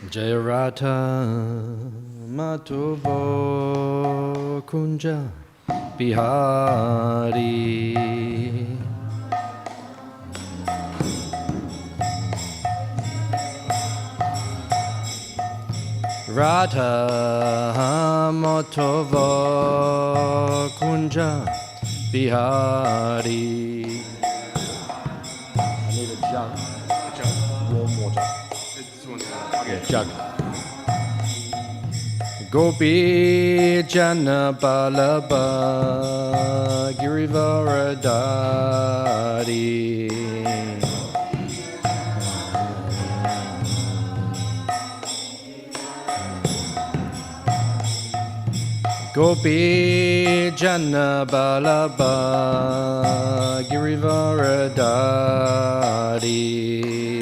Jayarata Matovo Kunja Bihari Radha Matovo Kunja Bihari. I need a jug. A jug? Warm water. This one. Yeah, jug. Gopi Jana Balaba Girivaradari Gopi Jana Balaba Girivaradari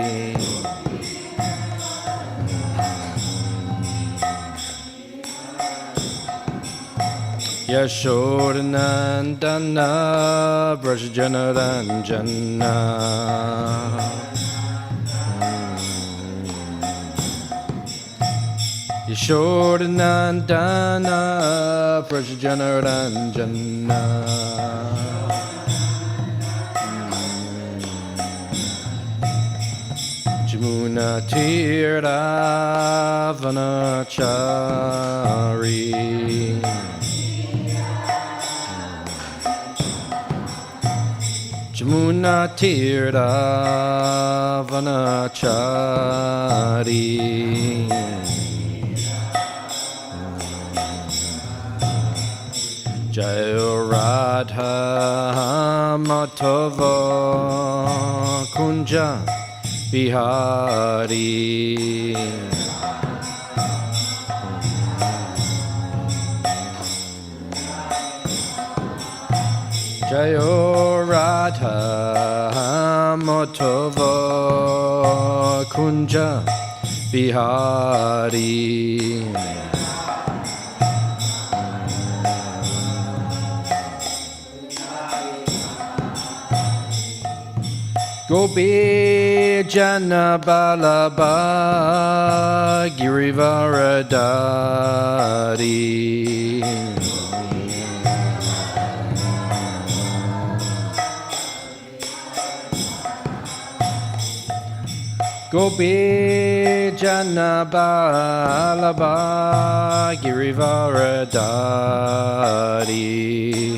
Yashodanandana Brajajanaranjana Yashodanandana Brajajanaranjana Jamuna Tiravanachari Jamuna Tiravanachari Jayo Radha Matava Kunja Bihari Jayo Radha Matava Kunja Bihari Gopi Jana Balaba Girivaradari Gopi Jana Balaba Girivaradari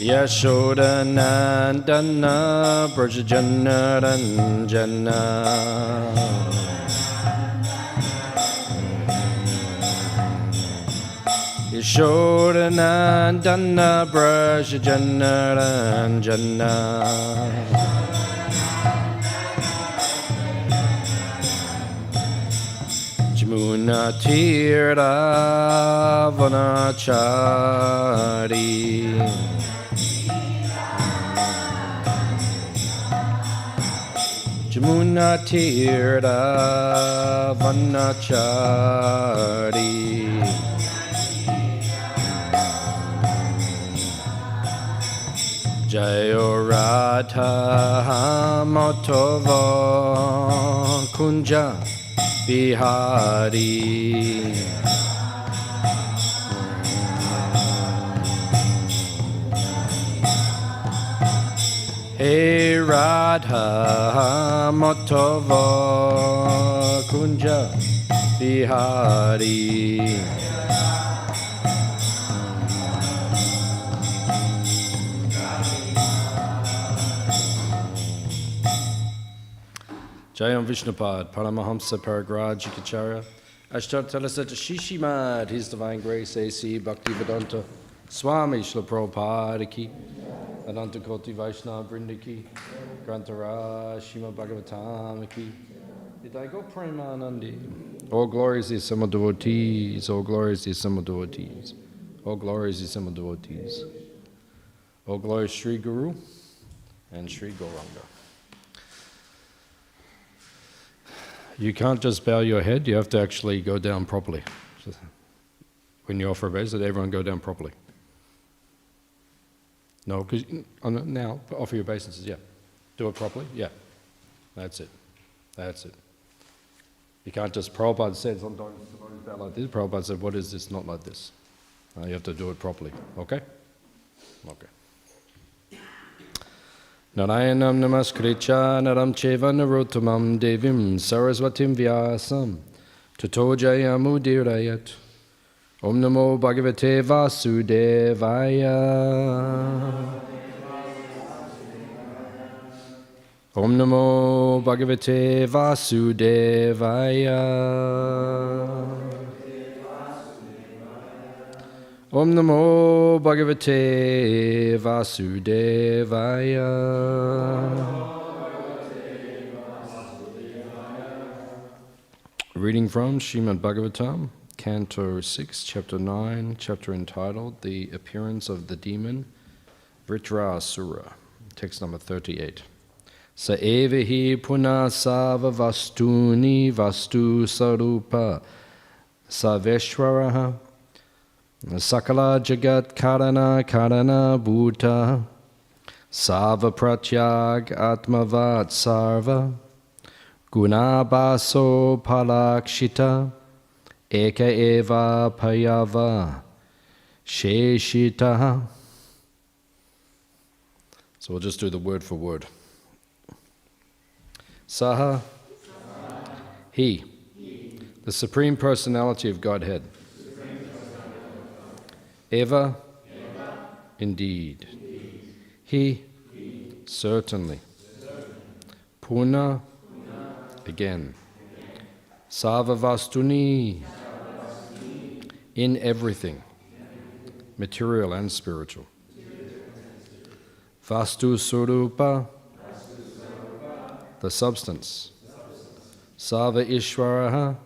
Yashodanandana Brajajanaranjana Yashodanandana Brajajanaranjana Jamuna Tiravanachari Jamuna Tiravanachari Jayo Radha Matava Kunja Bihari Hey Radha Matava Kunja Bihari Jayam Vishnupad, Paramahamsa Paragraj ISKCON Ashtartalasat Shishimad, His Divine Grace A.C. Bhaktivedanta Swami Śrīmad Prabhupada ki Ananta Koti Vaishnava Vrinda ki Grantara Śrīmad Bhāgavatam ki Idaigo Premanandi. All glories is some devotees, all glories is some devotees, all glories is some devotees. All glories Sri Guru and Sri Gauranga. You can't just bow your head, you have to actually go down properly. When you offer a obeisance, everyone go down properly. No, because now, offer your obeisances, yeah. Do it properly, yeah. That's it. That's it. You can't just, Prabhupada said sometimes it's about like this. Prabhupada said, what is this? Not like this. You have to do it properly, okay? Okay. Narayanam namaskritya naram cheva narottamam devim saraswatim vyasam tato jayamudirayat. Om namo bhagavate vasudevaya. Om namo bhagavate vasudevaya. Om namo bhagavate vasudevaya. Reading from Śrīmad Bhāgavatam, Canto 6, Chapter 9, chapter entitled The Appearance of the Demon Vritrasura, text number 38. Sa evahi punasava vastuni vastu sarupa saveshwaraha sakala jagat karana bhuta sava pratyag atmavat sarva gunabaso palakshita eka eva payava sheshita. So we'll just do the word for word. Saha, he, the Supreme Personality of Godhead. Eva, indeed. He, certainly. Puna, again. Sarvavastuni, in everything, material and spiritual. Vastu Surupa, the substance. Sava Ishvaraha,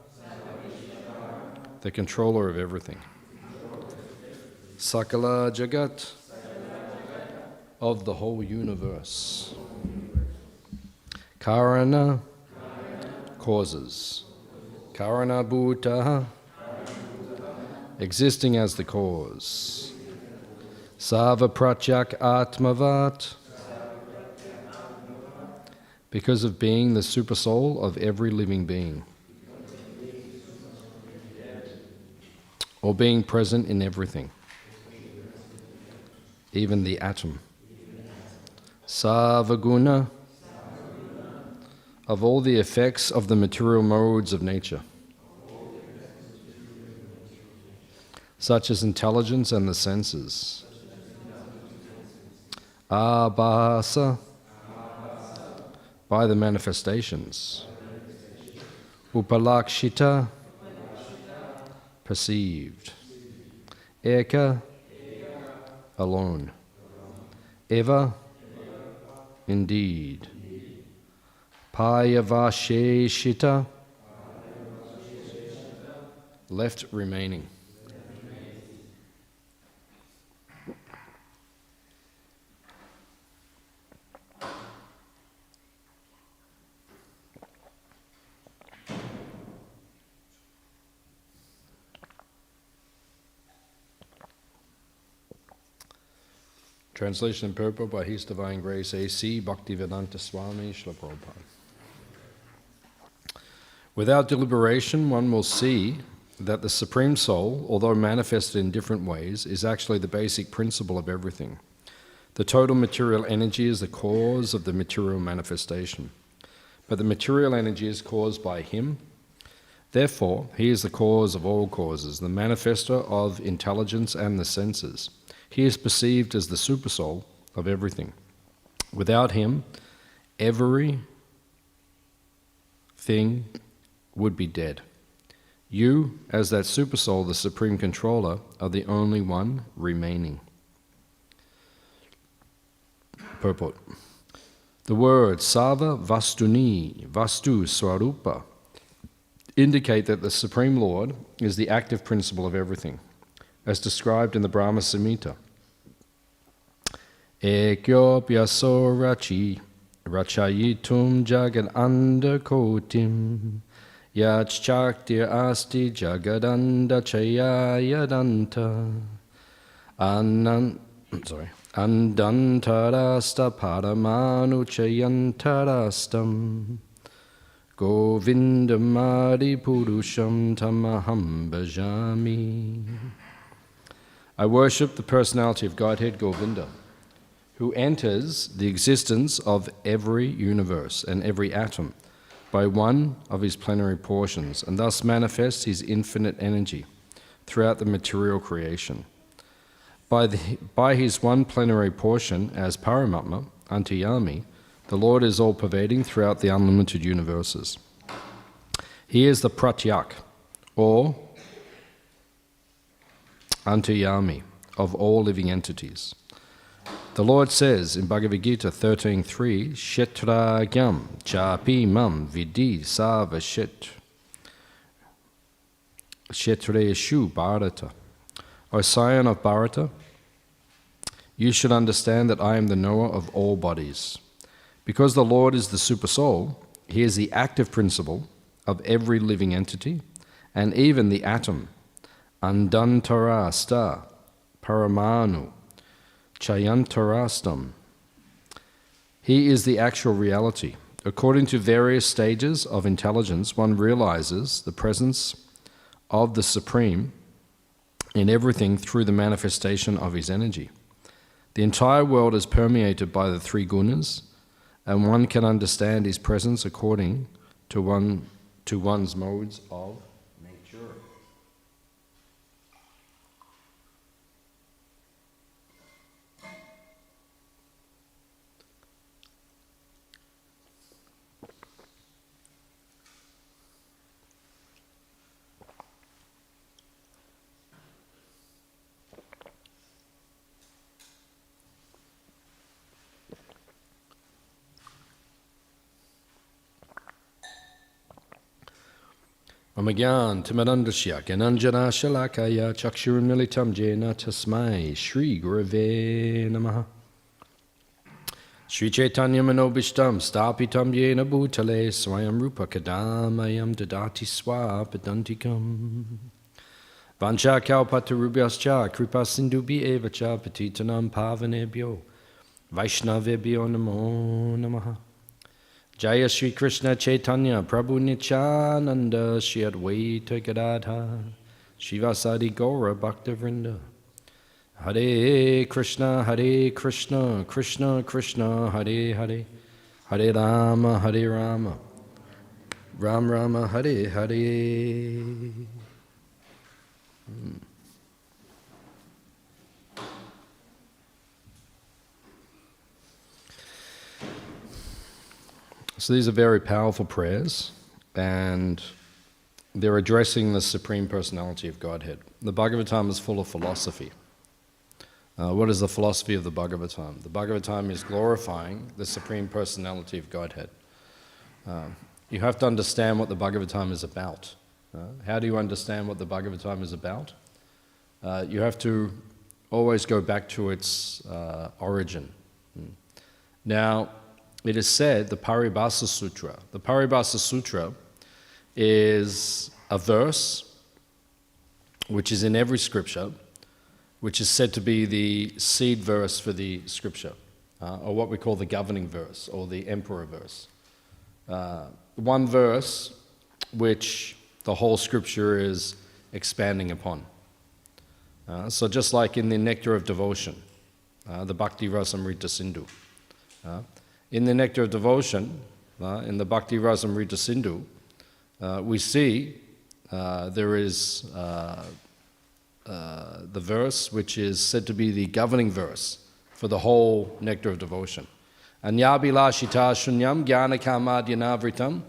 the controller of everything. Sakala Jagat, of the whole universe. Karana, causes. Karana Bhutaha, existing as the cause. Sava Pratyak Atmavat, because of being the supersoul of every living being, or being present in everything, even the atom. Savaguna, of all the effects of the material modes of nature, such as intelligence and the senses. Abhasa, by the manifestations. Upalakshita, perceived. Eka, alone. Eva, indeed. Payavasheshita, left remaining. Translation and purport by His Divine Grace A.C. Bhaktivedanta Swami Śrīmad Prabhupada. Without deliberation, one will see that the Supreme Soul, although manifested in different ways, is actually the basic principle of everything. The total material energy is the cause of the material manifestation. But the material energy is caused by Him. Therefore, He is the cause of all causes, the manifester of intelligence and the senses. He is perceived as the supersoul of everything. Without Him, every thing would be dead. You, as that supersoul, the supreme controller, are the only one remaining. Purport. The words Sava Vastuni, Vastu Swarupa indicate that the Supreme Lord is the active principle of everything, as described in the Brahma Samhita. Ekyo pyaso rachi, rachayitum jagad andakotim, yachchaktir asti jagadanda chayayadanta. Andantarasta paramanu chayantarastam Govindamadi purusham tamaham bhajami. I worship the personality of Godhead Govinda, who enters the existence of every universe and every atom by one of his plenary portions, and thus manifests his infinite energy throughout the material creation. By his one plenary portion as Paramatma, Antiyami, the Lord is all-pervading throughout the unlimited universes. He is the Pratyak, or Antiyami, of all living entities. The Lord says in Bhagavad Gita 13.3, Kshetragyam chapi mam vidi sava kshetrayeshu bharata. O scion of Bharata, you should understand that I am the knower of all bodies. Because the Lord is the Supersoul, he is the active principle of every living entity, and even the atom. Andantarasta paramanu chayantarastam. He is the actual reality. According to various stages of intelligence, one realizes the presence of the Supreme in everything through the manifestation of his energy. The entire world is permeated by the three gunas, and one can understand his presence according to one's modes of nature. Amagyan Timarandasya Gananjana Shalakaya Chakshurimilitam Jena Tasmai Shri Gurave Namaha Shri Chaitanya Manobishtam Stapitam Jena Bhutale Swayam Rupa Kadamayam Dadati Swapadantikam Vancha Kalpatarubhyascha Kripa Sindhubi Evacha Patitanam Pavanebhyo Vaishnavebhyo Namo Namaha Jaya Shri Krishna Chaitanya Prabhu Nityananda Shri Advaita Gadadha Shivasadi Gaura Bhaktavrinda Hare Krishna Krishna Krishna Hare Hare Hare Rama Ram Rama Hare Hare. So these are very powerful prayers, and they're addressing the Supreme Personality of Godhead. The Bhagavatam is full of philosophy. What is the philosophy of the Bhagavatam? The Bhagavatam is glorifying the Supreme Personality of Godhead. You have to understand what the Bhagavatam is about. How do you understand what the Bhagavatam is about? You have to always go back to its origin. Now, it is said, the Paribhasa Sutra. The Paribhasa Sutra is a verse which is in every scripture, which is said to be the seed verse for the scripture, or what we call the governing verse, or the emperor verse. One verse which the whole scripture is expanding upon. So just like in the Nectar of Devotion, the Bhakti Rasamrita Sindhu. In the Nectar of Devotion, in the Bhakti Rasamrita Sindhu, we see there is the verse which is said to be the governing verse for the whole Nectar of Devotion. Anyabilashita shunyam jnanakamadyanavritam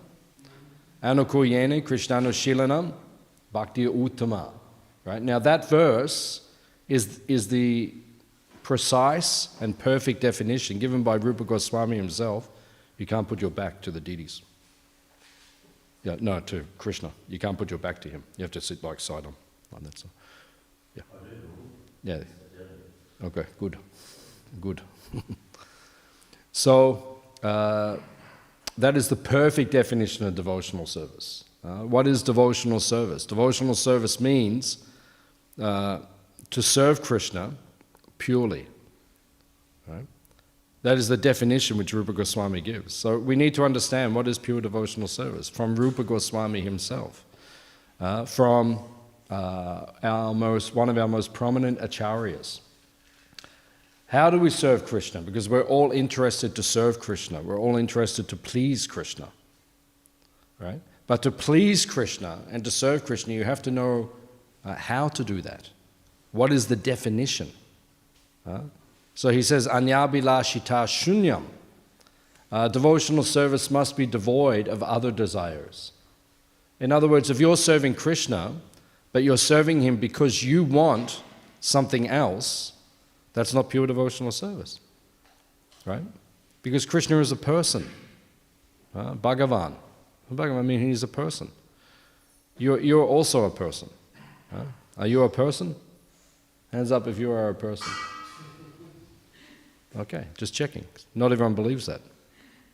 anukuyene krishnanushilanam bhakti uttama. Right? Now that verse is the precise and perfect definition given by Rupa Goswami himself. You can't put your back to the deities. Yeah, no, to Krishna. You can't put your back to him. You have to sit like side on. Like that, so. Yeah. Yeah. Okay, good. Good. So, that is the perfect definition of devotional service. What is devotional service? Devotional service means to serve Krishna purely, Right? That is the definition which Rupa Goswami gives. So we need to understand what is pure devotional service from Rupa Goswami himself, from one of our most prominent acharyas. How do we serve Krishna? Because we're all interested to serve Krishna. We're all interested to please Krishna. Right? But to please Krishna and to serve Krishna, you have to know how to do that. What is the definition? So he says, Anyabhilashita shunyam. Devotional service must be devoid of other desires. In other words, if you're serving Krishna, but you're serving him because you want something else, that's not pure devotional service. Right? Because Krishna is a person. Bhagavan. Bhagavan means he's a person. You're also a person. Are you a person? Hands up if you are a person. Okay, just checking. Not everyone believes that.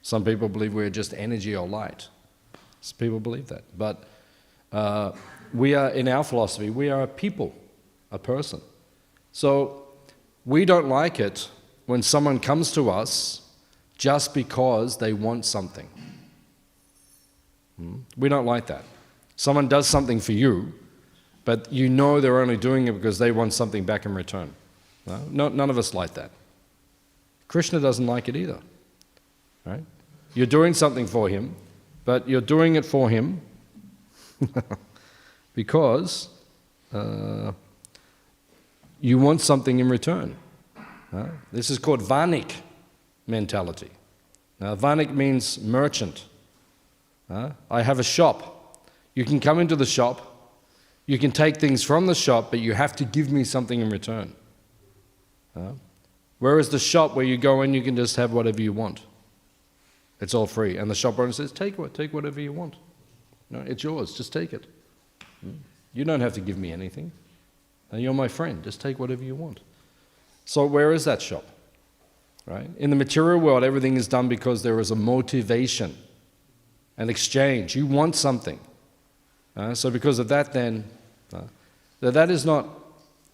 Some people believe we're just energy or light. Some people believe that. But we are, in our philosophy, we are a people, a person. So we don't like it when someone comes to us just because they want something. We don't like that. Someone does something for you, but you know they're only doing it because they want something back in return. No, none of us like that. Krishna doesn't like it either. Right? You're doing something for him, but you're doing it for him because you want something in return. This is called Vanik mentality. Now, Vanik means merchant. I have a shop. You can come into the shop, you can take things from the shop, but you have to give me something in return. Whereas the shop where you go in, you can just have whatever you want. It's all free. And the shop owner says, take whatever you want. No, it's yours, just take it. You don't have to give me anything. You're my friend, just take whatever you want. So where is that shop? Right? In the material world, everything is done because there is a motivation, an exchange. You want something. So because of that then, that is not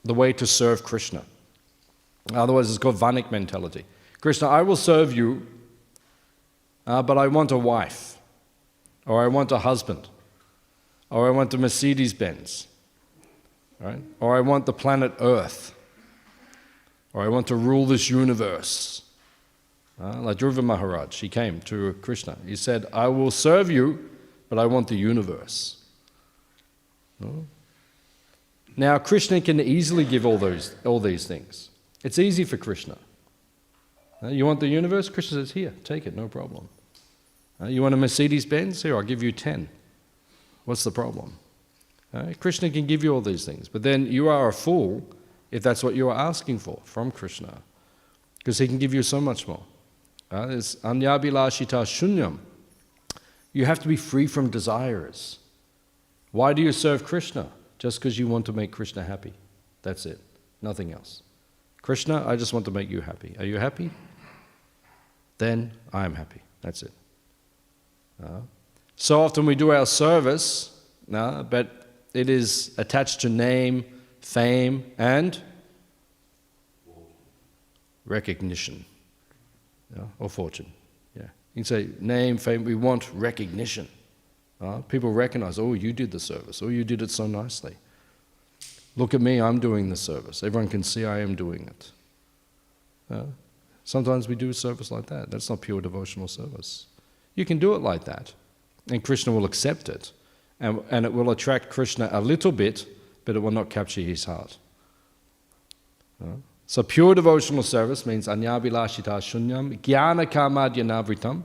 the way to serve Krishna. Otherwise it's called Vanik mentality. Krishna, I will serve you, but I want a wife, or I want a husband, or I want a Mercedes-Benz, right? Or I want the planet Earth, or I want to rule this universe. Like Dhruva Maharaj, he came to Krishna. He said, I will serve you, but I want the universe. Now, Krishna can easily give all these things. It's easy for Krishna. You want the universe? Krishna says, here, take it, no problem. You want a Mercedes-Benz? Here, I'll give you 10. What's the problem? Krishna can give you all these things, but then you are a fool if that's what you are asking for from Krishna, because he can give you so much more. There's anyabhilashita shunyam. You have to be free from desires. Why do you serve Krishna? Just because you want to make Krishna happy. That's it. Nothing else. Krishna, I just want to make you happy. Are you happy? Then I am happy. That's it. So often we do our service, but it is attached to name, fame, and recognition. Or fortune. Yeah. You can say name, fame, we want recognition. People recognize, oh, you did the service. Oh, you did it so nicely. Look at me, I'm doing the service. Everyone can see I am doing it. Sometimes we do service like that. That's not pure devotional service. You can do it like that, and Krishna will accept it, and it will attract Krishna a little bit, but it will not capture his heart. So pure devotional service means anyabhilashita shunyam, jnana kama dhyanavrtam.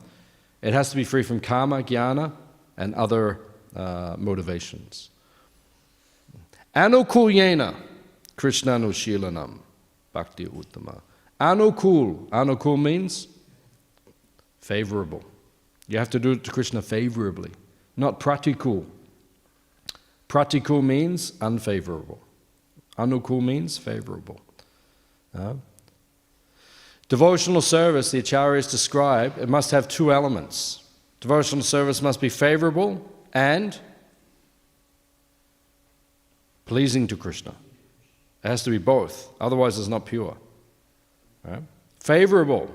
It has to be free from karma, jnana, and other motivations. Anukulyena krishnanushilanam bhakti uttama. Anukul means favorable. You have to do it to Krishna favorably, not pratikul. Pratikul means unfavorable. Anukul means favorable. Devotional service, the acharyas describe, it must have two elements. Devotional service must be favorable and pleasing to Krishna. It has to be both, otherwise it's not pure. Right? Favorable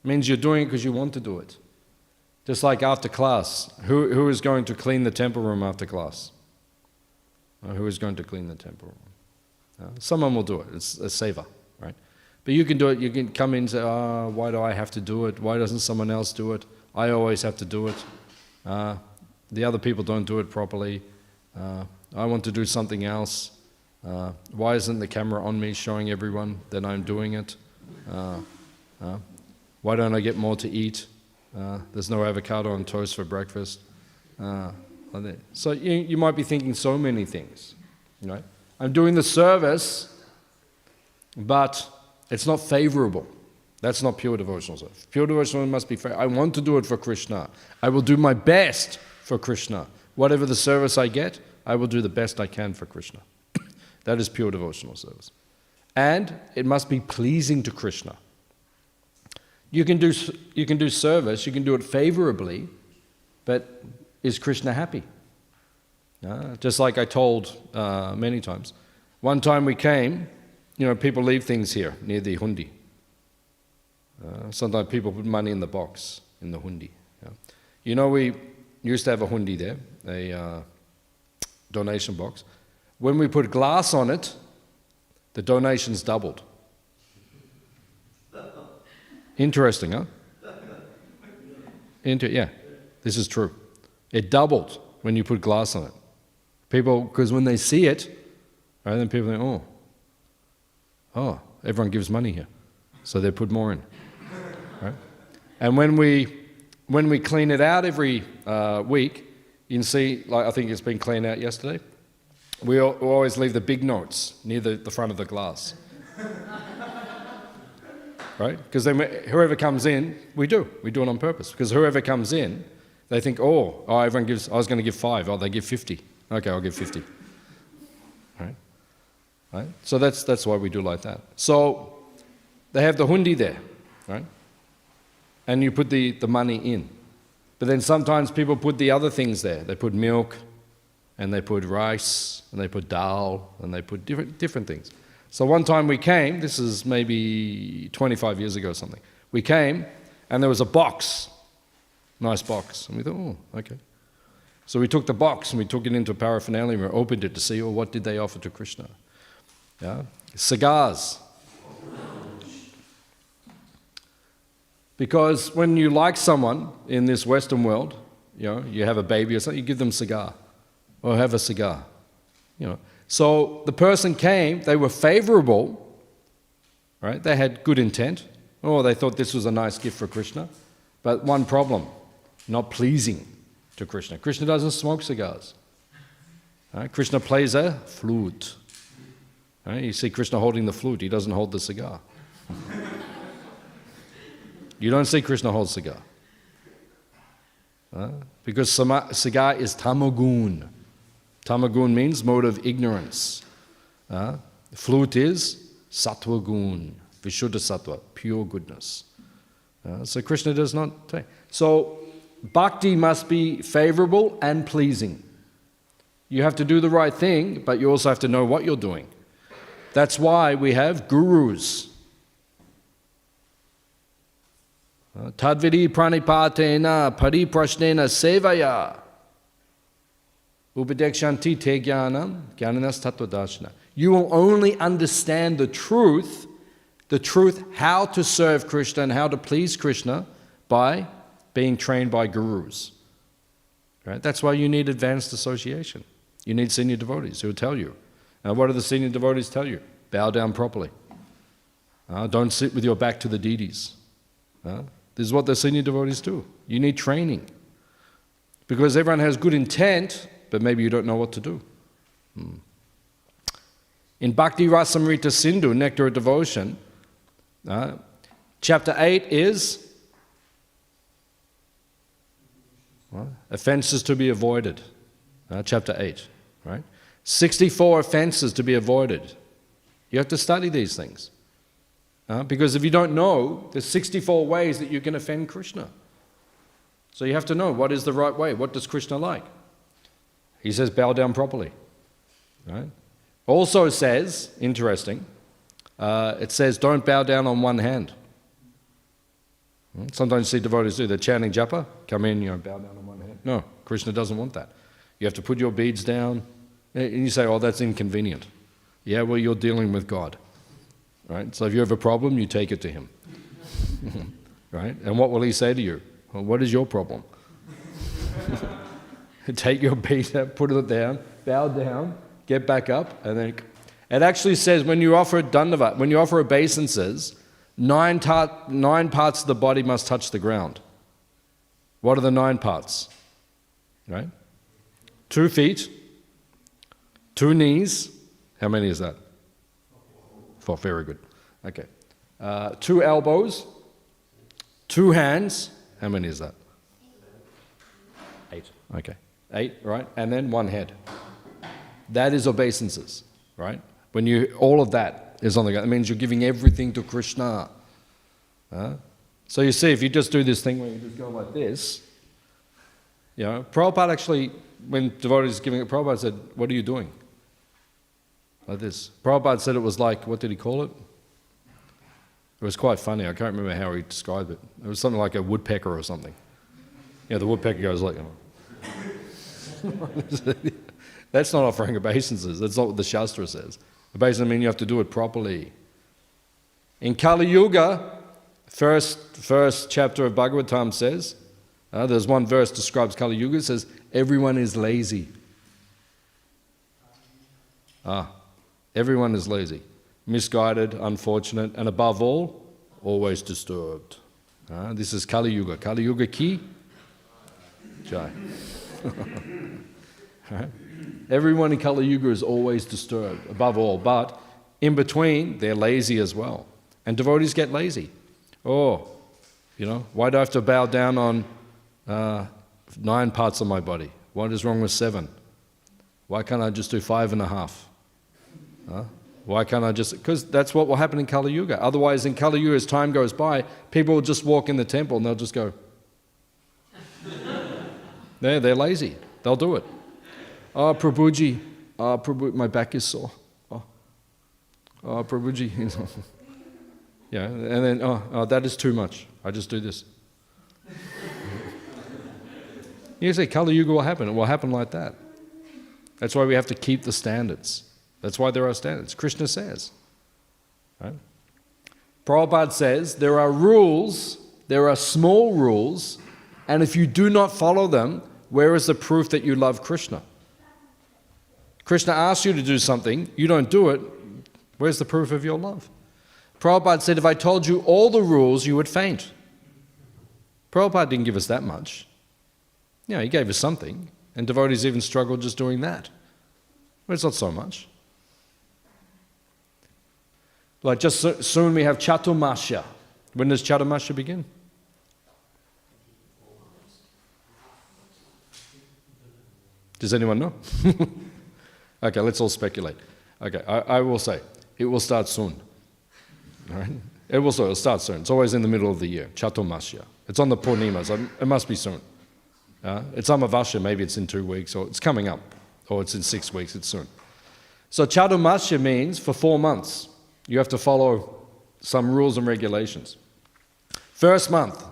means you're doing it because you want to do it. Just like after class, who is going to clean the temple room after class? Who is going to clean the temple room? Someone will do it. It's a seva, right? But you can do it. You can come in and say, why do I have to do it? Why doesn't someone else do it? I always have to do it. The other people don't do it properly. I want to do something else. Why isn't the camera on me showing everyone that I'm doing it? Why don't I get more to eat? There's no avocado on toast for breakfast. So you might be thinking so many things. Right? I'm doing the service, but it's not favorable. That's not pure devotional service. Pure devotional must be fair. I want to do it for Krishna. I will do my best for Krishna. Whatever the service I get, I will do the best I can for Krishna. That is pure devotional service. And it must be pleasing to Krishna. You can do service, you can do it favorably, but is Krishna happy? Just like I told many times. One time we came, people leave things here near the hundi. Sometimes people put money in the box, in the hundi. We used to have a hundi there, a donation box. When we put glass on it, the donations doubled. Interesting, huh? Yeah, this is true. It doubled when you put glass on it. People, because when they see it, right, then people think, oh, everyone gives money here, so they put more in, right? And when we clean it out every week, you can see, like I think it's been cleaned out yesterday. We always leave the big notes near the front of the glass. Right? Because then whoever comes in, we do it on purpose. Because whoever comes in, they think, everyone gives, I was going to give 5, they give 50. Okay, I'll give 50. Right? So that's why we do like that. So they have the hundi there, right? And you put the money in. But then sometimes people put the other things there. They put milk, and they put rice, and they put dal, and they put different things. So one time we came, this is maybe 25 years ago or something, we came and there was a box, nice box, and we thought, okay. So we took the box and we took it into paraphernalia and we opened it to see, what did they offer to Krishna? Cigars. Because when you like someone in this Western world, you have a baby or something, you give them a cigar, or have a cigar, So the person came, they were favorable, right? They had good intent. They thought this was a nice gift for Krishna. But one problem, not pleasing to Krishna. Krishna doesn't smoke cigars. Right? Krishna plays a flute. Right? You see Krishna holding the flute, he doesn't hold the cigar. You don't see Krishna hold cigar. Because cigar is tamagun. Tamagun means mode of ignorance. Flute is sattva gun, vishuddha sattva, pure goodness. So Krishna does not take. So bhakti must be favorable and pleasing. You have to do the right thing, but you also have to know what you're doing. That's why we have gurus. Tadvidi pranipatena pariprashnena sevaya. Upadekshanti te jnanam jnananas tattvadarshana. You will only understand the truth how to serve Krishna and how to please Krishna by being trained by gurus. Right? That's why you need advanced association. You need senior devotees who will tell you. Now, what do the senior devotees tell you? Bow down properly. Don't sit with your back to the deities. This is what the senior devotees do. You need training. Because everyone has good intent, but maybe you don't know what to do. In Bhakti Rasamrita Sindhu, Nectar of Devotion, chapter 8 is offenses to be avoided. Chapter 8, right? 64 offenses to be avoided. You have to study these things. Because if you don't know, there's 64 ways that you can offend Krishna. So you have to know what is the right way. What does Krishna like? He says, bow down properly. Right? Also says, interesting, it says don't bow down on one hand. Sometimes you see devotees do, they're chanting japa, come in, bow down on one hand. No, Krishna doesn't want that. You have to put your beads down, and you say, oh, that's inconvenient. Yeah, well, you're dealing with God, right? So if you have a problem, you take it to him, right? And what will he say to you? Well, what is your problem? Take your bead, put it down, bow down, get back up, and then... It actually says when you offer a dandavat, when you offer obeisances, 9 parts of the body must touch the ground. What are the 9 parts? Right? 2 feet, 2 knees. How many is that? 4. Very good. Okay. 2 elbows, 2 hands. How many is that? 8. Okay. 8, right? And then 1 head. That is obeisances, right? When all of that is on the ground, it means you're giving everything to Krishna. So you see, if you just do this thing where you just go like this, Prabhupada actually, when devotees giving it, Prabhupada said, what are you doing? Like this. Prabhupada said it was like, what did he call it? It was quite funny. I can't remember how he described it. It was something like a woodpecker or something. The woodpecker goes like, That's not offering obeisances. That's not what the Shastra says. Obeisance means you have to do it properly. In Kali Yuga, first chapter of Bhagavatam says, there's one verse describes Kali Yuga, it says, everyone is lazy. Everyone is lazy, misguided, unfortunate, and above all, always disturbed. This is Kali Yuga. Kali Yuga ki jai. Right? Everyone in Kali Yuga is always disturbed, above all, but in between, they're lazy as well. And devotees get lazy. Why do I have to bow down on 9 parts of my body? What is wrong with 7? Why can't I just do 5.5? Why can't I just... Because that's what will happen in Kali Yuga. Otherwise, in Kali Yuga, as time goes by, people will just walk in the temple and they'll just go... They're lazy. They'll do it. Oh, Prabhuji, Prabhu, my back is sore. Oh, Prabhuji. And then, that is too much. I just do this. You say Kali Yuga will happen. It will happen like that. That's why we have to keep the standards. That's why there are standards. Krishna says. Right? Prabhupada says there are rules, there are small rules, and if you do not follow them, where is the proof that you love Krishna? Krishna asks you to do something, you don't do it, where's the proof of your love? Prabhupada said, if I told you all the rules, you would faint. Prabhupada didn't give us that much. He gave us something, and devotees even struggle just doing that. But it's not so much. Like just soon we have Chaturmasya. When does Chaturmasya begin? Does anyone know? Okay, let's all speculate. Okay, I will say, it will start soon. All right? It'll start soon. It's always in the middle of the year, Chaturmasya. It's on the Purnima, so it must be soon. It's Amavasya, maybe it's in 2 weeks, or it's coming up, or it's in 6 weeks, it's soon. So Chaturmasya means for 4 months, you have to follow some rules and regulations. First month,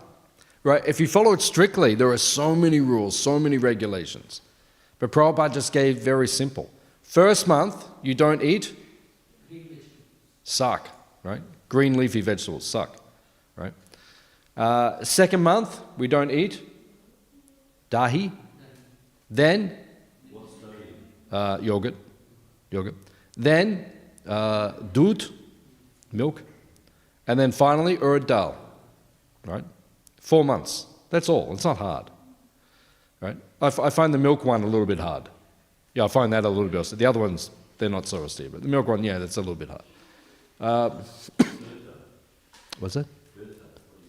right? If you follow it strictly, there are so many rules, so many regulations. But Prabhupada just gave very simple. First month, you don't eat sak, right? Green leafy vegetables, sak, right? Second month, we don't eat dahi. Then yogurt. Then doodh, milk. And then finally, urd dal, right? 4 months. That's all. It's not hard, right? I find the milk one a little bit hard. I find that a little bit austere. The other ones, they're not so austere, but the milk one, that's a little bit hard. What's that?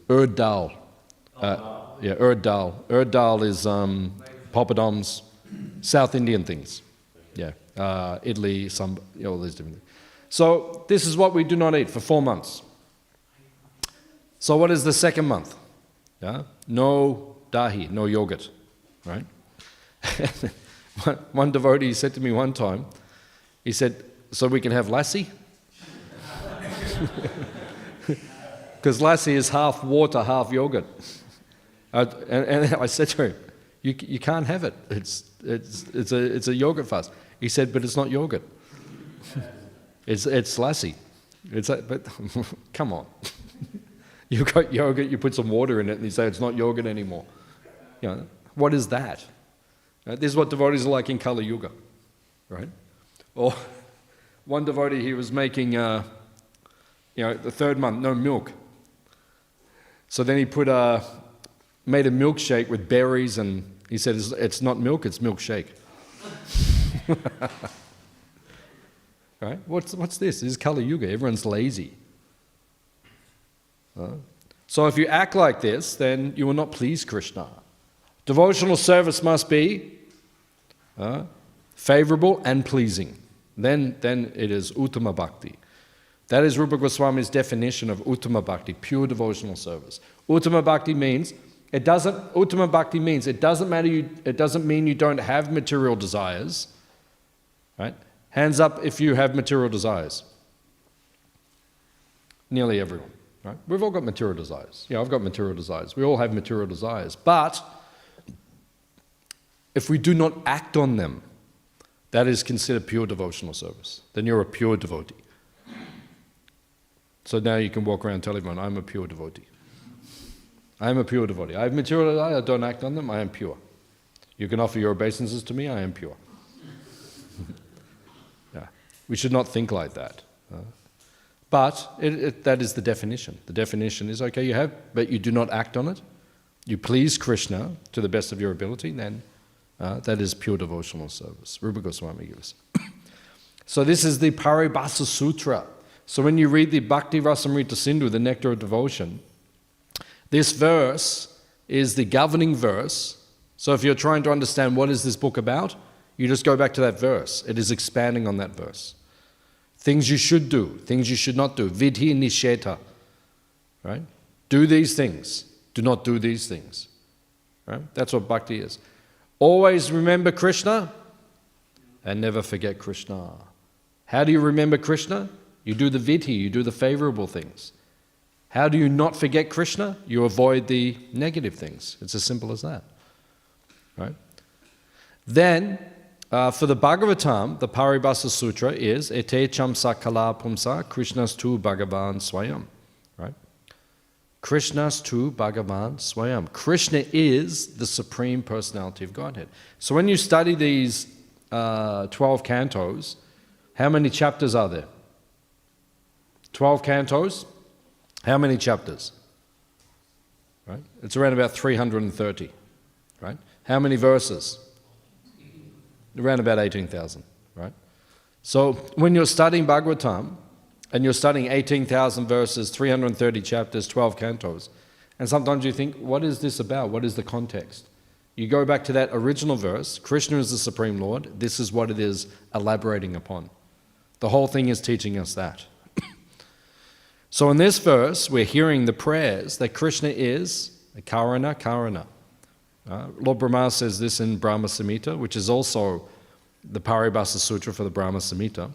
Urd dal. Urd dal. Urd dal is poppadoms, South Indian things. Italy, all these different things. So this is what we do not eat for 4 months. So what is the second month? No dahi, no yogurt, right? One devotee said to me one time, he said, so we can have lassi? Because lassi is half water, half yogurt. And I said to him, you can't have it. It's a yogurt fast. He said, but it's not yogurt. It's lassi. But come on. You've got yogurt, you put some water in it, and you say it's not yogurt anymore. What is that? This is what devotees are like in Kali Yuga, right? Or one devotee, he was making, the third month, no milk. So then he made a milkshake with berries, and he said, it's not milk, it's milkshake. Right? What's this? This is Kali Yuga. Everyone's lazy. So if you act like this, then you will not please Krishna. Devotional service must be favorable and pleasing. Then it is Uttama Bhakti. That is Rupa Goswami's definition of Uttama Bhakti, pure devotional service. Uttama Bhakti means it doesn't mean you don't have material desires. Right? Hands up if you have material desires. Nearly everyone. Right? We've all got material desires. I've got material desires. We all have material desires. But if we do not act on them, that is considered pure devotional service. Then you're a pure devotee. So now you can walk around and tell everyone, I'm a pure devotee. I am a pure devotee. I have material desires, I don't act on them, I am pure. You can offer your obeisances to me, I am pure. We should not think like that. But that is the definition. The definition is, okay, you have, but you do not act on it. You please Krishna to the best of your ability, then that is pure devotional service. Rupa Goswami gives. So this is the Paribhasa Sutra. So when you read the Bhakti Rasamrita Sindhu, the Nectar of Devotion, this verse is the governing verse. So if you're trying to understand what is this book about, you just go back to that verse. It is expanding on that verse. Things you should do, things you should not do. Vidhi nisheta. Right? Do these things. Do not do these things. Right? That's what bhakti is. Always remember Krishna and never forget Krishna. How do you remember Krishna? You do the vidhi, you do the favorable things. How do you not forget Krishna? You avoid the negative things. It's as simple as that. Right? Then, for the Bhagavatam, the Paribhasa Sutra is Ete chamsa kala pumsa Krishnas tu Bhagavan Swayam. Right? Krishnas tu Bhagavan Swayam. Krishna is the Supreme Personality of Godhead. So when you study these 12 cantos, how many chapters are there? 12 cantos? How many chapters? Right? It's around about 330. Right? How many verses? Around about 18,000, right? So when you're studying Bhagavatam, and you're studying 18,000 verses, 330 chapters, 12 cantos, and sometimes you think, what is this about? What is the context? You go back to that original verse, Krishna is the Supreme Lord, this is what it is elaborating upon. The whole thing is teaching us that. So in this verse, we're hearing the prayers that Krishna is Karana, Karana. Lord Brahma says this in Brahma Samhita, which is also the Paribhasa Sutra for the Brahma Samhita.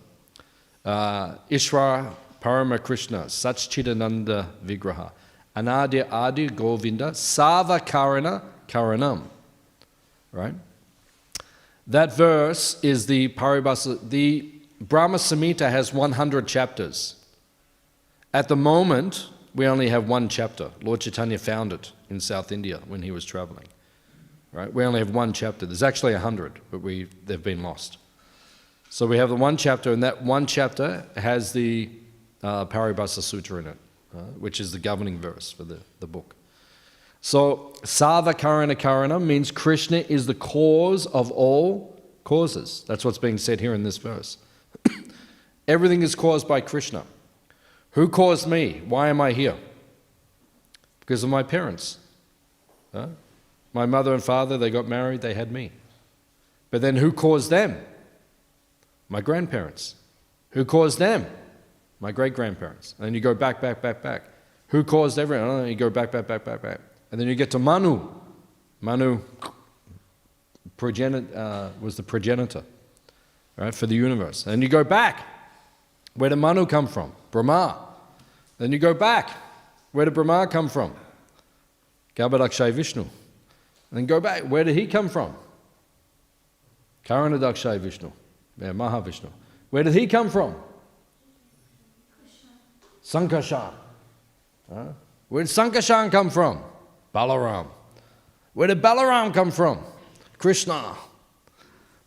Ishvara Parama Krishna, Satchidananda Vigraha, Anadya Adi Govinda, Sava Karana Karanam. Right? That verse is the Paribhasa. The Brahma Samhita has 100 chapters. At the moment, we only have one chapter. Lord Chaitanya found it in South India when he was traveling. Right? We only have one chapter. There's actually 100, but they've been lost. So we have the one chapter, and that one chapter has the Paribhasa Sutra in it, which is the governing verse for the book. So, Sava Karana Karana means Krishna is the cause of all causes. That's what's being said here in this verse. Everything is caused by Krishna. Who caused me? Why am I here? Because of my parents. My mother and father, they got married, they had me. But then who caused them? My grandparents. Who caused them? My great-grandparents. And then you go back. Who caused everyone? And then you go back. And then you get to Manu. Manu was the progenitor, right, for the universe. And you go back. Where did Manu come from? Brahma. Then you go back. Where did Brahma come from? Garbhadakshay Vishnu. And then go back. Where did he come from? Karanadakshay Vishnu. Yeah, Mahavishnu. Where did he come from? Sankarshan. Where did Sankarshan come from? Balaram. Where did Balaram come from? Krishna.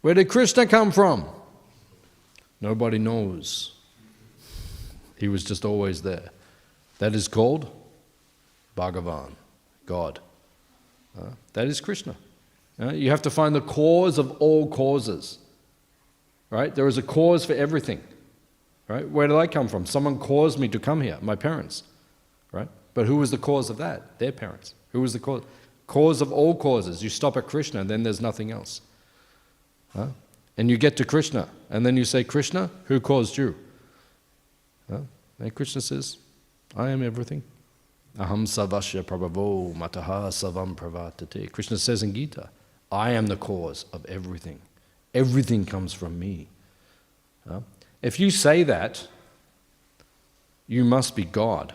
Where did Krishna come from? Nobody knows. He was just always there. That is called Bhagavan, God. That is Krishna. You have to find the cause of all causes. Right? There is a cause for everything. Right? Where did I come from? Someone caused me to come here, my parents. Right? But who was the cause of that? Their parents. Who was the cause? Cause of all causes. You stop at Krishna and then there's nothing else. And you get to Krishna and then you say, Krishna, who caused you? And Krishna says, I am everything. Aham savasya prabhavo mataha savam pravartate. Krishna says in Gita, I am the cause of everything. Everything comes from me. If you say that, you must be God,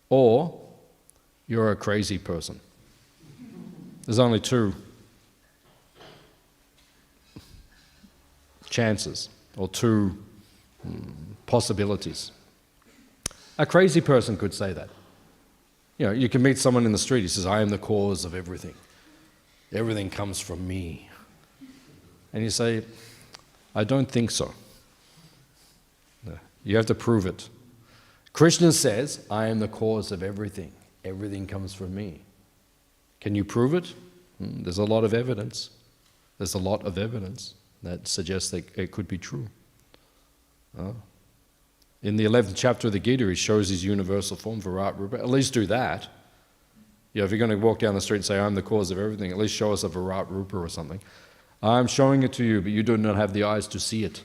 or you're a crazy person. There's only two chances, or two possibilities. A crazy person could say that. You know, you can meet someone in the street, he says, I am the cause of everything. Everything comes from me. And you say, I don't think so. No, you have to prove it. Krishna says, I am the cause of everything. Everything comes from me. Can you prove it? There's a lot of evidence. There's a lot of evidence that suggests that it could be true. In the 11th chapter of the Gita, he shows his universal form, Virat Rupa. At least do that. You know, if you're going to walk down the street and say, I'm the cause of everything, at least show us a Virat Rupa or something. I'm showing it to you, but you do not have the eyes to see it.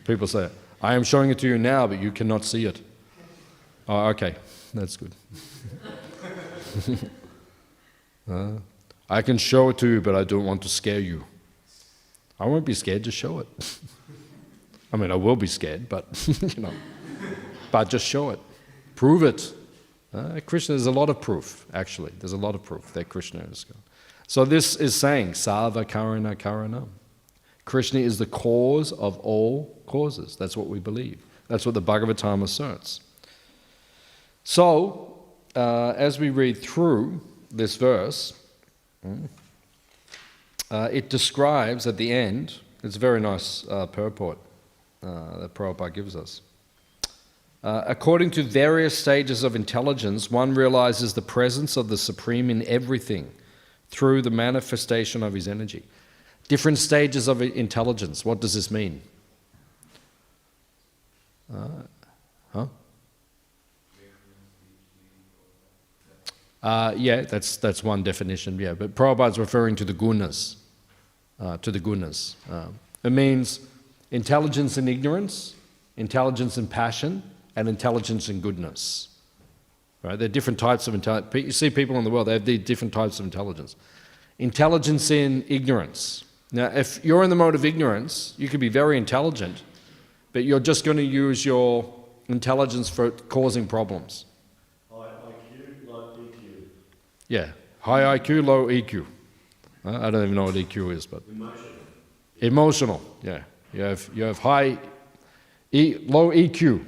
People say, I am showing it to you now, but you cannot see it. Oh, okay, that's good. I can show it to you, but I don't want to scare you. I won't be scared, just show it. I mean, I will be scared, but, but just show it. Prove it. Krishna, there's a lot of proof, actually. There's a lot of proof that Krishna is God. So this is saying, Sava Karana Karanam. Krishna is the cause of all causes. That's what we believe. That's what the Bhagavatam asserts. So, as we read through this verse, it describes at the end, it's a very nice purport that Prabhupada gives us. According to various stages of intelligence, one realizes the presence of the Supreme in everything through the manifestation of his energy. Different stages of intelligence. What does this mean? Yeah, that's one definition. Yeah, but Prabhupada's referring to the gunas. It means intelligence and ignorance, intelligence and passion, and intelligence and goodness. Right? There are different types of intelligence. You see people in the world, they have these different types of intelligence. Intelligence in ignorance. Now, if you're in the mode of ignorance, you could be very intelligent, but you're just going to use your intelligence for causing problems. High IQ, low EQ. Yeah, high IQ, low EQ. I don't even know what EQ is, but emotional. Yeah, you have high, low EQ.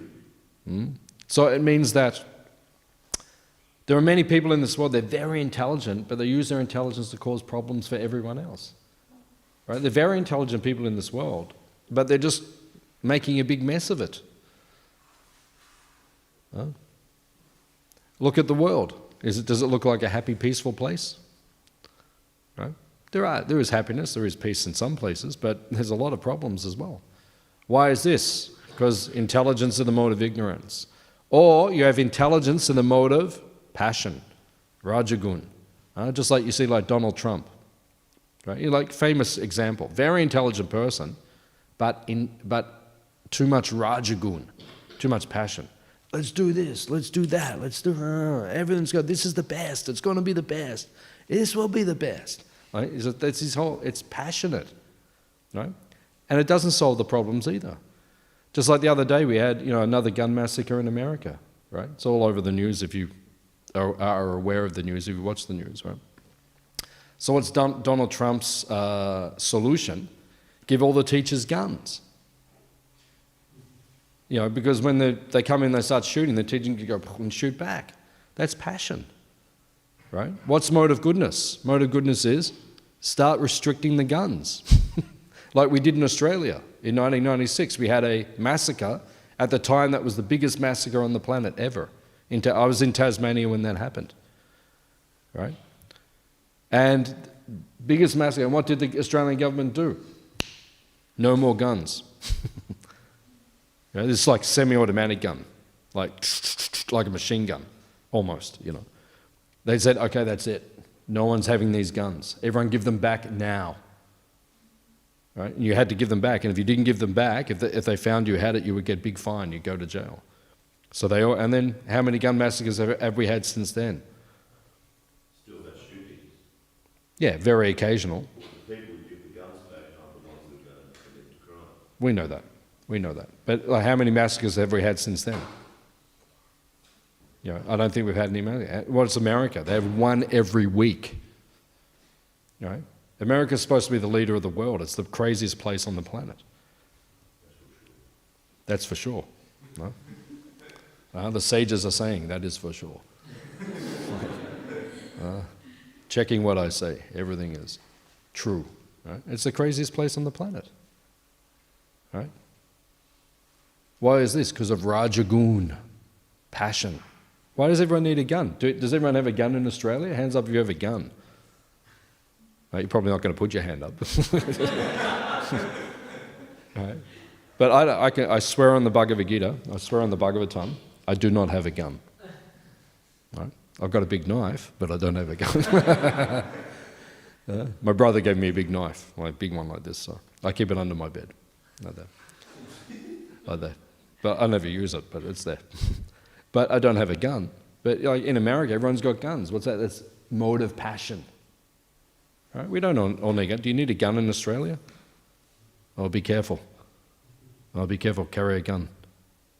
So it means that there are many people in this world, they're very intelligent, but they use their intelligence to cause problems for everyone else. Right? They're very intelligent people in this world, but they're just making a big mess of it. Look at the world. Does it look like a happy, peaceful place? Right? There is happiness, there is peace in some places, but there's a lot of problems as well. Why is this? Because intelligence in the mode of ignorance. Or you have intelligence in the mode of passion, Rajagun. Just like you see like Donald Trump. Right? You're like famous example. Very intelligent person, but too much Rajagun, too much passion. Let's do this, let's do that, everything's good, this is the best, it's going to be the best. This will be the best. Right? That's his whole, it's passionate. Right? And it doesn't solve the problems either. Just like the other day we had, another gun massacre in America. right? It's all over the news if you are aware of the news, if you watch the news, right? So what's Donald Trump's solution? Give all the teachers guns. You know, because when they come in, they start shooting, the teacher can go and shoot back. That's passion, right? What's mode of goodness? Mode of goodness is start restricting the guns. Like we did in Australia. In 1996, we had a massacre. At the time, that was the biggest massacre on the planet ever. I was in Tasmania when that happened, right? And biggest massacre. And what did the Australian government do? No more guns. You know, this is like semi-automatic gun, like a machine gun, almost, you know. They said, okay, that's it. No one's having these guns. Everyone give them back now. Right? And you had to give them back, and if you didn't give them back, if they found you had it, you would get a big fine, you'd go to jail. So and then how many gun massacres have we had since then? Still that shooting. Yeah, very occasional. The people who give the guns back are the ones who are going to commit the crime. We know that. We know that. But like, how many massacres have we had since then? You know, I don't think we've had any massacres. Well, it's America. They have one every week. Right? America's supposed to be the leader of the world. It's the craziest place on the planet. That's for sure. No? The sages are saying that is for sure. Checking what I say. Everything is true. Right? It's the craziest place on the planet. Right? Why is this? Because of Rajagun, passion. Why does everyone need a gun? Does everyone have a gun in Australia? Hands up if you have a gun. You're probably not going to put your hand up. Right? But I swear on the Bhagavad Gita, I swear on the Bhagavatam, I do not have a gun. Right? I've got a big knife, but I don't have a gun. My brother gave me a big knife, like a big one like this, so I keep it under my bed. Like that. Like that. But I never use it, but it's there. But I don't have a gun. But like in America, everyone's got guns. What's that? That's mode of passion. Right? We don't all need a gun. Do you need a gun in Australia? Oh, be careful. Oh, be careful. Carry a gun.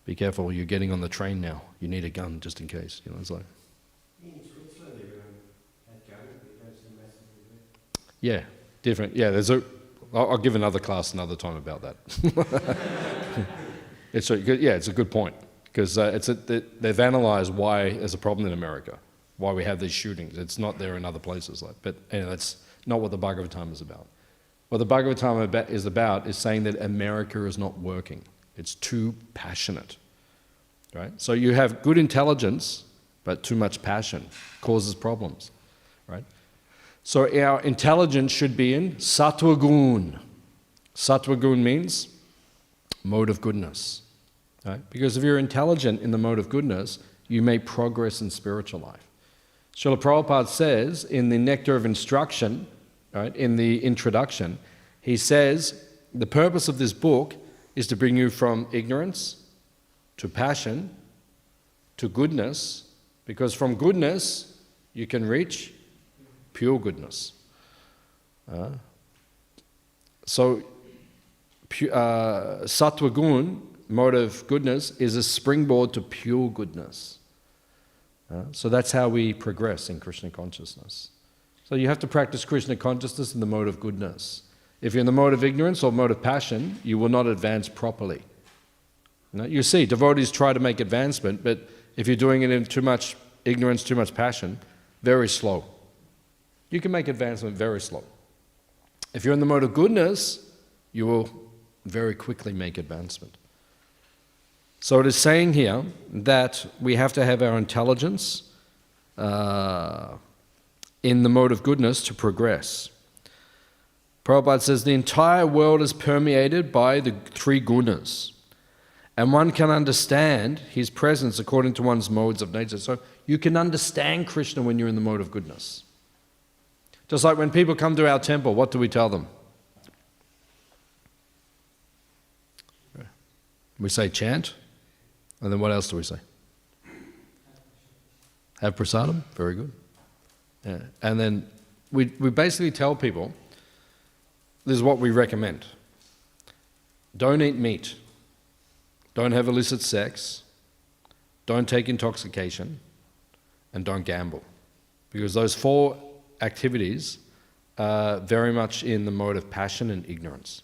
Be careful. You're getting on the train now. You need a gun just in case. You know, it's like. In Switzerland, everyone has guns. We don't see massacres there. Yeah, different. Yeah, I'll give another class another time about that. It's a good point. Because they've analysed why there's a problem in America, why we have these shootings. It's not there in other places. But anyway, that's not what the Bhagavatam is about. What the Bhagavatam is about is saying that America is not working. It's too passionate. Right? So you have good intelligence, but too much passion causes problems. Right? So our intelligence should be in Sattva Gun. Sattva Gun means mode of goodness. Right? Because if you're intelligent in the mode of goodness, you may progress in spiritual life. Srila Prabhupada says in the Nectar of Instruction, right, in the introduction, he says, the purpose of this book is to bring you from ignorance to passion to goodness, because from goodness you can reach pure goodness. So Sattva Gun, mode of goodness, is a springboard to pure goodness. So that's how we progress in Krishna consciousness. So you have to practice Krishna consciousness in the mode of goodness. If you're in the mode of ignorance or mode of passion, you will not advance properly. You see, devotees try to make advancement, but if you're doing it in too much ignorance, too much passion, very slow. You can make advancement very slow. If you're in the mode of goodness, you will very quickly make advancement. So it is saying here that we have to have our intelligence in the mode of goodness to progress. Prabhupada says the entire world is permeated by the three gunas, and one can understand his presence according to one's modes of nature. So you can understand Krishna when you're in the mode of goodness. Just like when people come to our temple, what do we tell them? We say chant. And then what else do we say? Have prasadam. Very good. Yeah. And then we basically tell people, this is what we recommend. Don't eat meat. Don't have illicit sex. don't take intoxication, and don't gamble. Because those 4 activities are very much in the mode of passion and ignorance.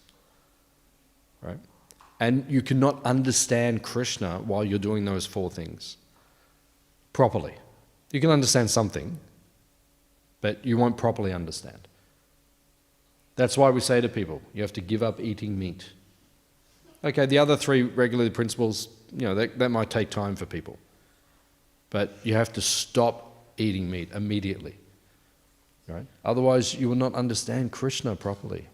Right? And you cannot understand Krishna while you're doing those 4 things properly. You can understand something, but you won't properly understand. That's why we say to people, you have to give up eating meat. Okay, the other 3 regular principles, that might take time for people. But you have to stop eating meat immediately. Right? Otherwise, you will not understand Krishna properly.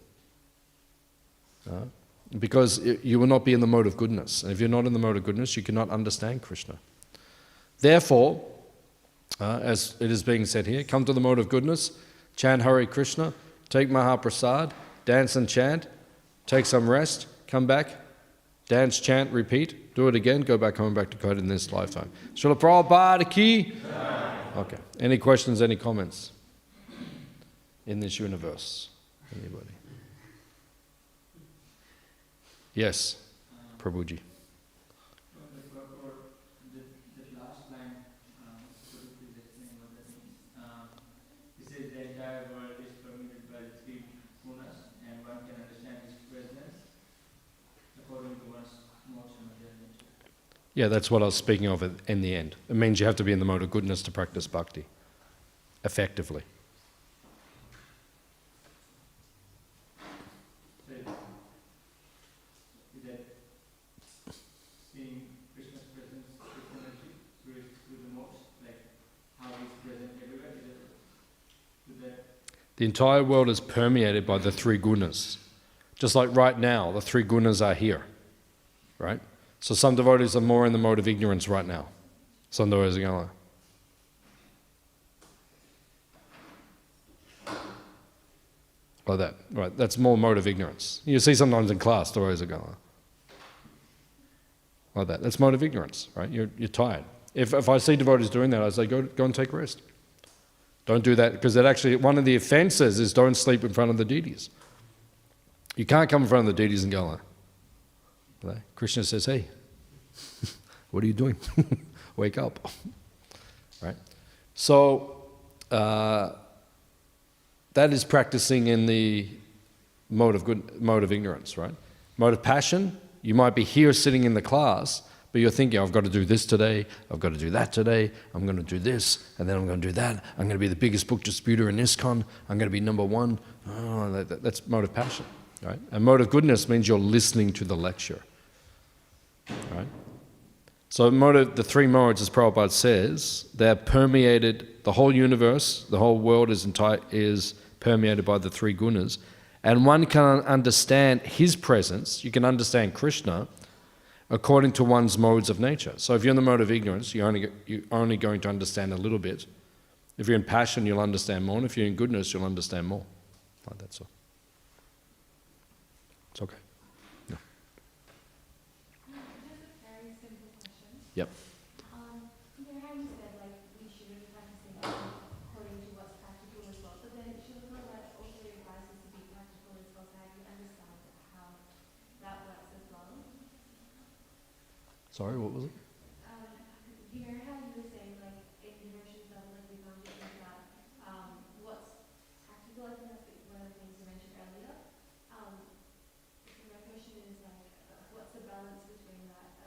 Because you will not be in the mode of goodness. And if you're not in the mode of goodness, you cannot understand Krishna. Therefore, as it is being said here, come to the mode of goodness, chant Hare Krishna, take Mahaprasad, dance and chant, take some rest, come back, dance, chant, repeat, do it again, go back home, back to code in this lifetime. Srila Prabhupada ki? Okay. Any questions, any comments in this universe? Anybody? Yes, Prabhuji. The last line, could you please explain what that means? It says the entire world is permeated by the 3 gunas and one can understand his presence according to one's modes and material nature. Yeah, that's what I was speaking of in the end. It means you have to be in the mode of goodness to practice bhakti effectively. So is that seeing Krishna's presence, Krishna energy through the modes, like how he's present everywhere? Is that The entire world is permeated by the 3 gunas. Just like right now, the 3 gunas are here, right? So some devotees are more in the mode of ignorance right now. Some devotees are going like that, right? That's more mode of ignorance. You see sometimes in class, devotees are going like that. That's mode of ignorance, right? You're tired. If I see devotees doing that, I say, go and take rest. Don't do that, because that actually, one of the offenses is don't sleep in front of the deities. You can't come in front of the deities and go like, Krishna says, hey, what are you doing? Wake up. Right? So, that is practicing in the mode of ignorance, right? Mode of passion, you might be here sitting in the class, but you're thinking, I've got to do this today, I've got to do that today, I'm going to do this, and then I'm going to do that, I'm going to be the biggest book disputer in ISKCON, I'm going to be number 1. Oh, that's mode of passion, right? And mode of goodness means you're listening to the lecture, right? So the 3 modes, as Prabhupada says, they're permeated, the whole universe, the whole world is permeated by the 3 gunas, and one can understand his presence, you can understand Krishna, according to one's modes of nature. So if you're in the mode of ignorance, you're only going to understand a little bit. If you're in passion, you'll understand more, and if you're in goodness, you'll understand more. Like that's all. It's okay. Yeah. Just a very simple question. Yep. You know how you said we should be practicing according to what's practical as well, but then should Prabhupada also advise us to be practical as well, so how you understand how that works as well? Sorry, what was it? You know how you were saying in devotions level we can't get into that what's practical, I think that's one of the things you mentioned earlier. My question is what's the balance between that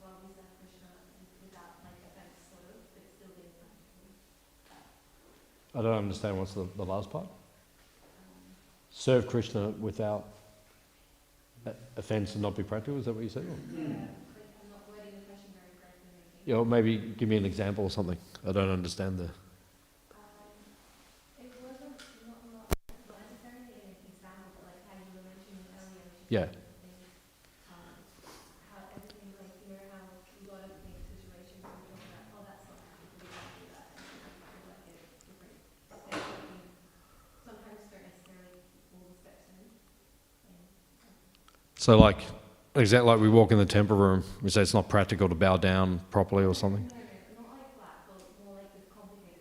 while we serve Krishna without offense sort of, but it's still being practical? I don't understand. What's the last part? Serve Krishna without offense and not be practical. Is that what you said? I'm not wording the question very correctly. Maybe. Yeah, or maybe give me an example or something. I don't understand the... It wasn't not necessarily an example, but how you were mentioning earlier. Yeah. How everything how a lot of things, situations, we talk about, that's not practical, we can't do that. And a different steps sometimes don't necessarily all the steps in. So like we walk in the temple room, we say it's not practical to bow down properly or something? No, not like that, but more like the complicated.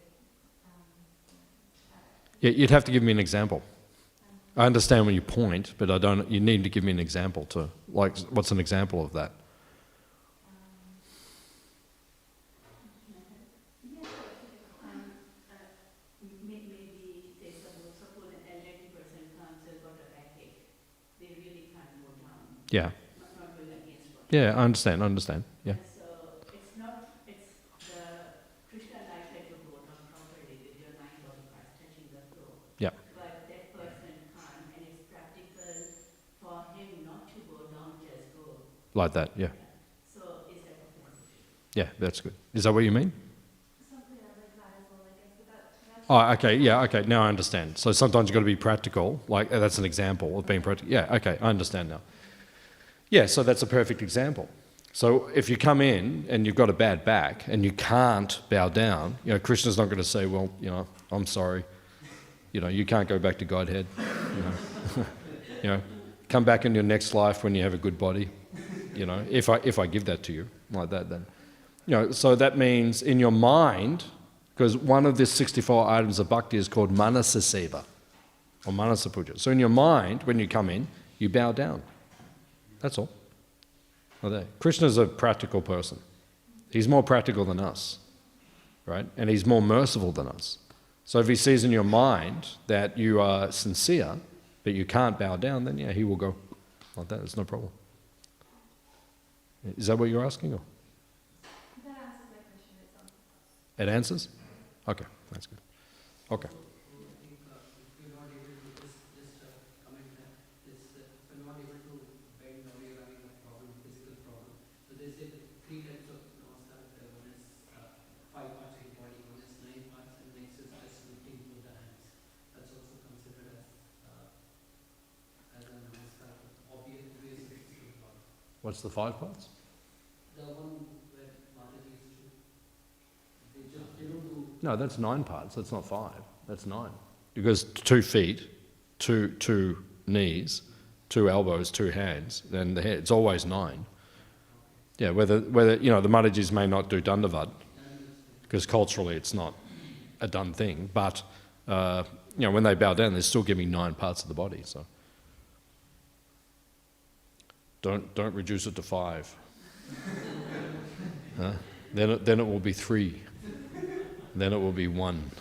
Yeah, you'd have to give me an example. I understand when you point, but I don't. You need to give me an example to, what's an example of that? Yeah. not going against what. Yeah, I understand. Yeah. And so it's the Krishna likes that you go down properly with your 9 body parts touching the floor. Yeah. But that person can't, and it's practical for him not to go down, just go. Like that, yeah. So is that okay? Yeah, that's good. Is that what you mean? Something like that as well, I guess, but that's. Oh, okay, yeah, okay, now I understand. So sometimes you've got to be practical, like that's an example of being practical. Yeah, okay, I understand now. Yeah, so that's a perfect example. So if you come in and you've got a bad back and you can't bow down, Krishna's not going to say, well, I'm sorry, you can't go back to Godhead, come back in your next life when you have a good body, if I give that to you, like that then. So that means in your mind, because one of the 64 items of bhakti is called manasa seva, or manasa puja. So in your mind, when you come in, you bow down. That's all. Krishna's a practical person. He's more practical than us, right? And he's more merciful than us. So if he sees in your mind that you are sincere, but you can't bow down, then yeah, he will go like that. It's no problem. Is that what you're asking? Or? That answers my question itself. It answers? Okay, that's good. Okay. If you're not able to just comment that this, if you're not able to bend or you're having a problem, physical problem, so they say the 3 types of namaskar. One is 5 parts of the body, one is 9 parts, and next is just lifting with the hands. That's also considered as a namaskar. Obviously, it's a physical problem. What's the 5 parts? The one where Mataji is to, they don't do. No, that's 9 parts. That's not 5. That's 9. Because 2 feet, two knees, 2 elbows, 2 hands, then the head. It's always 9. Yeah, whether the Matajis may not do Dandavad, because culturally it's not a done thing, but when they bow down, they're still giving 9 parts of the body. So don't reduce it to 5. Then it will be 3. Then it will be 1.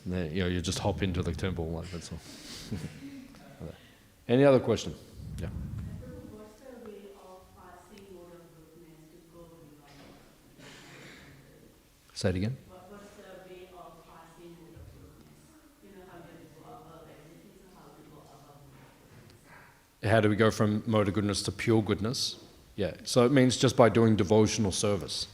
Then, you just hop into the temple like that's all. Any other question? Yeah. What's the way of passing mode of goodness to go beyond? Say it again. What's the way of passing mode of goodness? How do you go above everything? So how to go above goodness? How do we go from mode of goodness to pure goodness? Yeah, so it means just by doing devotional service,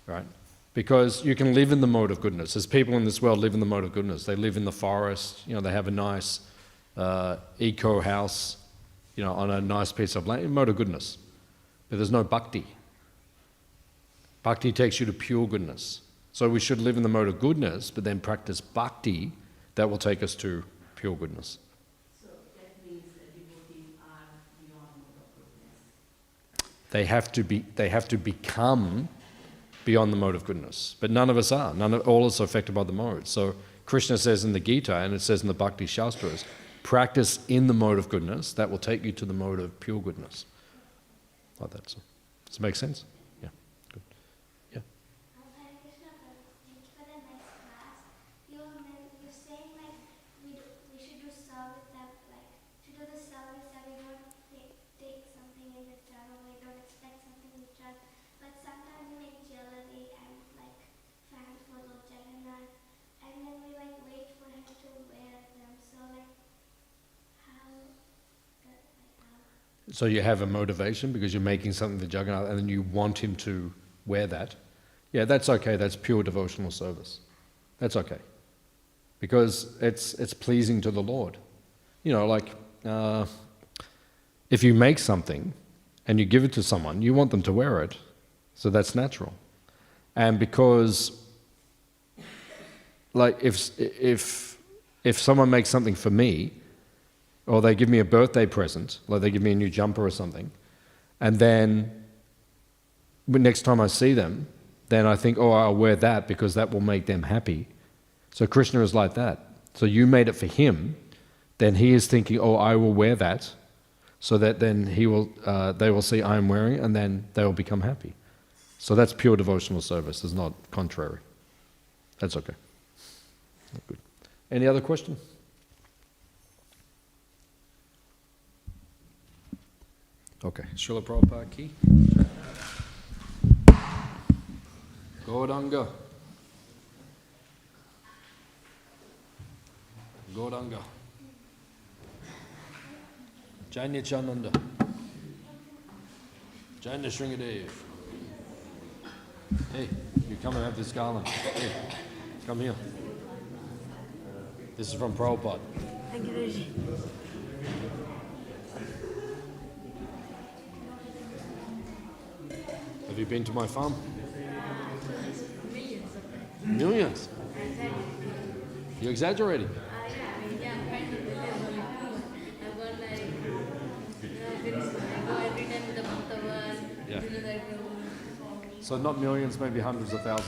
right? Because you can live in the mode of goodness. There's people in this world live in the mode of goodness. They live in the forest, they have a nice eco house, on a nice piece of land, mode of goodness. But there's no bhakti. Bhakti takes you to pure goodness. So we should live in the mode of goodness, but then practice bhakti that will take us to pure goodness. So that means that devotees are beyond mode of goodness. They have to become beyond the mode of goodness. But none of us are. All of us are affected by the mode. So Krishna says in the Gita, and it says in the Bhakti Shastras, practice in the mode of goodness, that will take you to the mode of pure goodness. Like that. So, does it make sense? Yeah. Good. Yeah. Hare Krishna, thank you for the nice class. You're saying we should do service to do the service that we don't take something in return or we don't expect something in return. But sometimes we make jewelry and fans for Lord Jagannath, and then we wait for him to wear them. So So you have a motivation because you're making something for Jagannath and then you want him to wear that. Yeah, that's okay. That's pure devotional service. That's okay. Because it's pleasing to the Lord. If you make something and you give it to someone, you want them to wear it. So that's natural. And because, if someone makes something for me, or they give me a birthday present, like they give me a new jumper or something, and then next time I see them, then I think, I'll wear that because that will make them happy. So Krishna is like that. So you made it for him, then he is thinking, I will wear that, so that then they will see I am wearing it, and then they will become happy. So that's pure devotional service. It's not contrary. That's okay. Good. Any other question? Okay. Srila Prabhupada ki. Gauranga. Gauranga. Janya Chananda. Janya Shringadev. Hey, you come and have this garland. Hey, come here. This is from Prabhupada. Thank you, Rishi. Have you been to my farm? Millions of times. Millions. Exactly. You're exaggerating. Yeah, kind of millions only. I've got like, I go every time with the Bhaktivedanta. Yeah. That, So not millions, maybe hundreds of thousands.